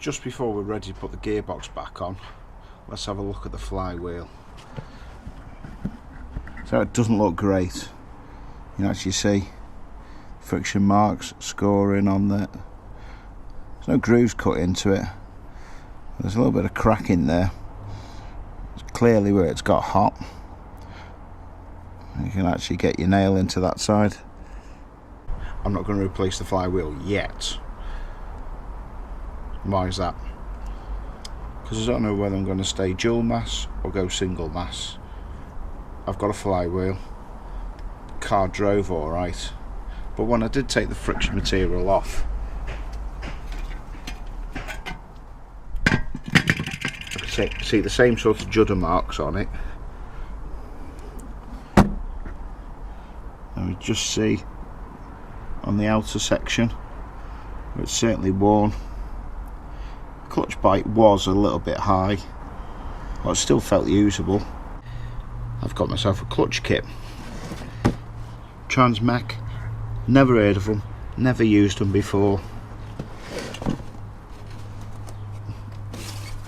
Just before we're ready to put the gearbox back on, let's have a look at the flywheel. So it doesn't look great. You can actually see friction marks scoring on that. There's no grooves cut into it. There's a little bit of crack in there. It's clearly where it's got hot. You can actually get your nail into that side. I'm not going to replace the flywheel yet. Why is that? Because I don't know whether I'm going to stay dual mass or go single mass. I've got a flywheel. The car drove alright, but when I did take the friction material off, I could see the same sort of judder marks on it. And we just see on the outer section where it's certainly worn. The clutch bite was a little bit high, but it still felt usable. I've got myself a clutch kit. Transmech, never heard of them, never used them before.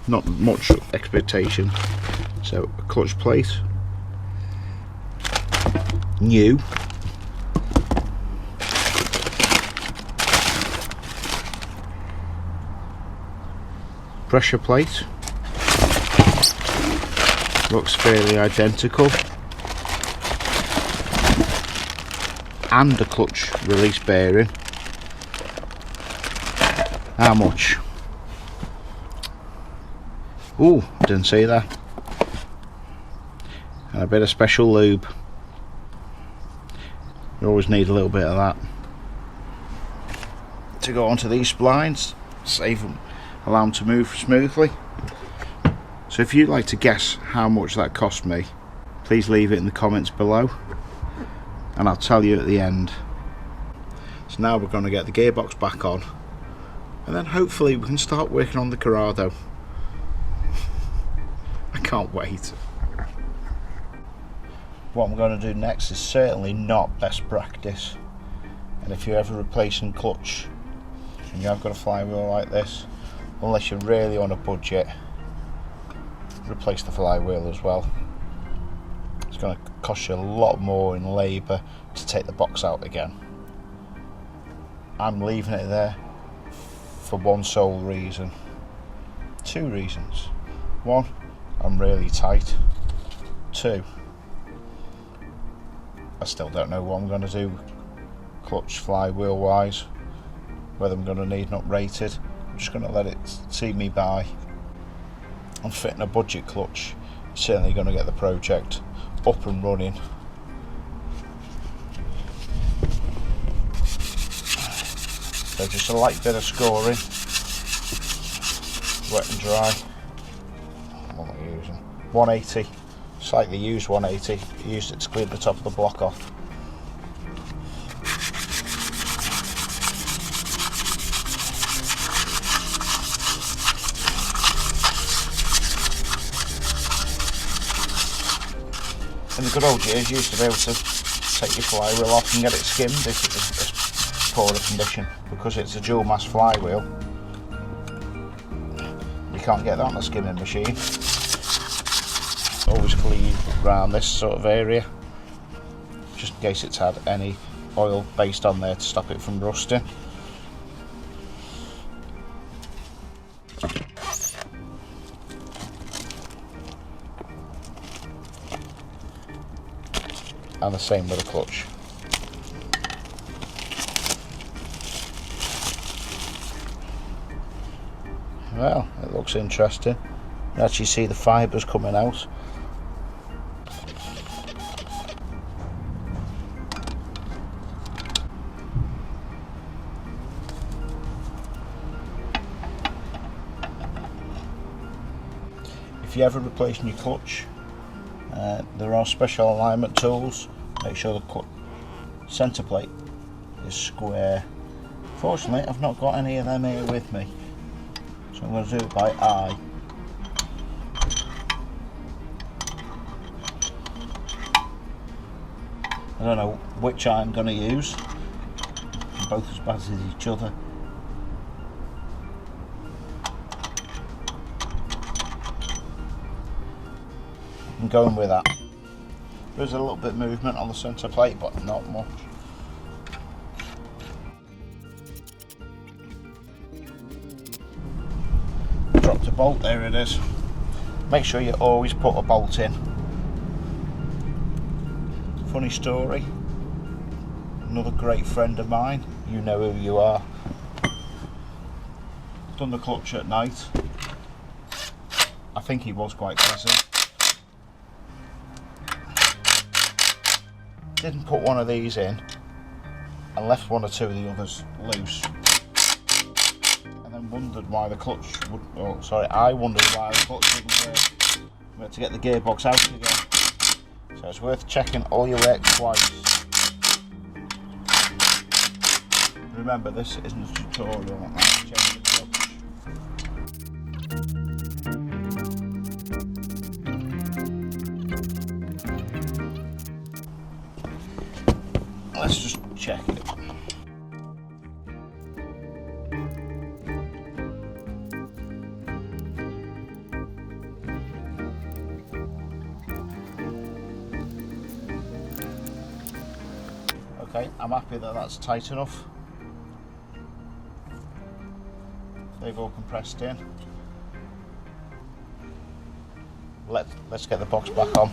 Not much expectation. So a clutch plate, new. Pressure plate, looks fairly identical, and a clutch release bearing. How much? Ooh, didn't see that. And a bit of special lube. You always need a little bit of that to go onto these splines, save them, allow them to move smoothly. So if you'd like to guess how much that cost me, please leave it in the comments below and I'll tell you at the end. So now we're going to get the gearbox back on and then hopefully we can start working on the Corrado. I can't wait. What I'm going to do next is certainly not best practice, and if you're ever replacing clutch and you have got a flywheel like this, unless you're really on a budget, replace the flywheel as well. It's going to cost you a lot more in labour to take the box out again. I'm leaving it there for one sole reason. Two reasons. One, I'm really tight. Two, I still don't know what I'm going to do clutch flywheel wise, whether I'm going to need an uprated. I'm just going to let it see me by. I'm fitting a budget clutch, certainly going to get the project up and running. So just a light bit of scoring, wet and dry. What am I using? 180, slightly used 180, used it to clean the top of the block off. In the good old years, you used to be able to take your flywheel off and get it skimmed if it was poorer condition. Because it's a dual mass flywheel, you can't get that on a skimming machine. Always clean around this sort of area, just in case it's had any oil based on there to stop it from rusting. And the same with the clutch. Well, it looks interesting. You can actually see the fibres coming out. If you're ever replacing your clutch, there are special alignment tools. Make sure the centre plate is square. Fortunately, I've not got any of them here with me, so I'm going to do it by eye. I don't know which eye I'm going to use. They're both as bad as each other. I'm going with that. There's a little bit of movement on the centre plate, but not much. Dropped a bolt, there it is. Make sure you always put a bolt in. Funny story, another great friend of mine, you know who you are, done the clutch at night. I think he was quite busy. Didn't put one of these in and left one or two of the others loose. And then wondered why the clutch would, oh sorry, I wondered why the clutch wouldn't work. We had to get the gearbox out again. So it's worth checking all your work twice. Remember, this isn't a tutorial on how to change the clutch. Let's just check it. Okay, I'm happy that that's tight enough. They've all compressed in. Let's get the box back on.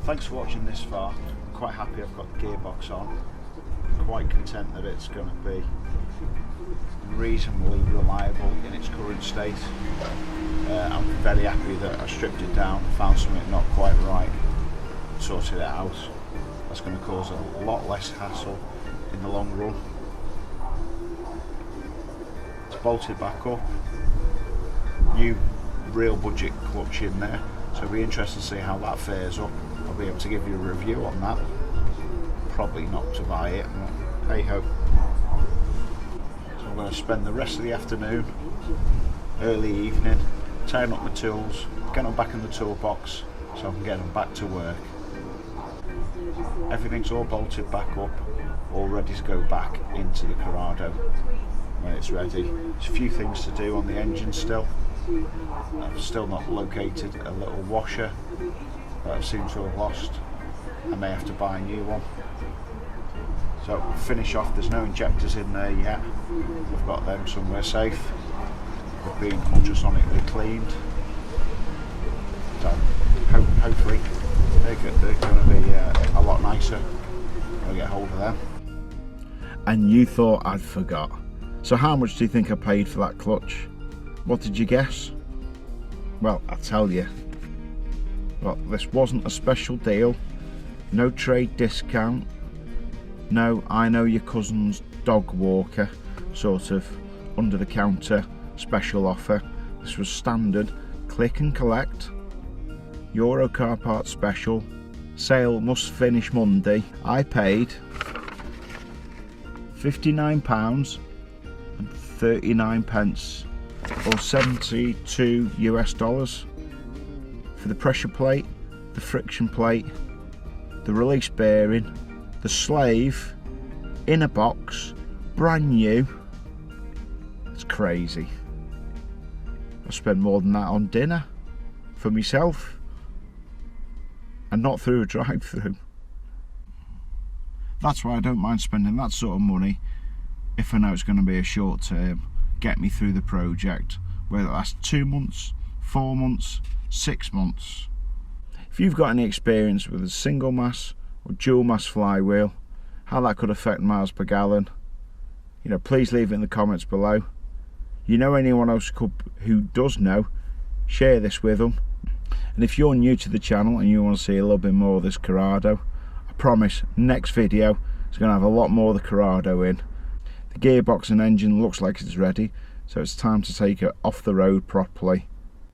Thanks for watching this far. I'm quite happy I've got the gearbox on. I'm quite content that it's going to be reasonably reliable in its current state. I'm very happy that I stripped it down, found something not quite right, sorted it out. That's going to cause a lot less hassle in the long run. It's bolted back up. New real budget clutch in there, so it'll be interesting to see how that fares up. I'll be able to give you a review on that. Probably not to buy it, but hey ho. So I'm going to spend the rest of the afternoon, early evening, tying up my tools, getting them back in the toolbox so I can get them back to work. Everything's all bolted back up, all ready to go back into the Corrado when it's ready. There's a few things to do on the engine still. I've still not located a little washer that I seem to have lost. I may have to buy a new one. So finish off, there's no injectors in there yet. We've got them somewhere safe. They've been ultrasonically cleaned. So hopefully they're going to be a lot nicer when I get hold of them. And you thought I'd forgot. So how much do you think I paid for that clutch? What did you guess? Well, I'll tell you. Well, this wasn't a special deal, no trade discount, no I know your cousin's dog walker sort of under the counter special offer. This was standard, click and collect, Euro car parts special, sale must finish Monday. I paid £59 and 39 pence, or 72 US dollars for the pressure plate, the friction plate, the release bearing, the slave in a box, brand new. It's crazy. I spend more than that on dinner for myself, and not through a drive-through. That's why I don't mind spending that sort of money if I know it's going to be a short term, get me through the project, whether it lasts 2 months, 4 months, 6 months. If you've got any experience with a single mass or dual mass flywheel, how that could affect miles per gallon, you know, please leave it in the comments below. You know anyone else who does know, share this with them. And if you're new to the channel and you want to see a little bit more of this Corrado, I promise next video is going to have a lot more of the Corrado in. The gearbox and engine looks like it's ready, so it's time to take it off the road properly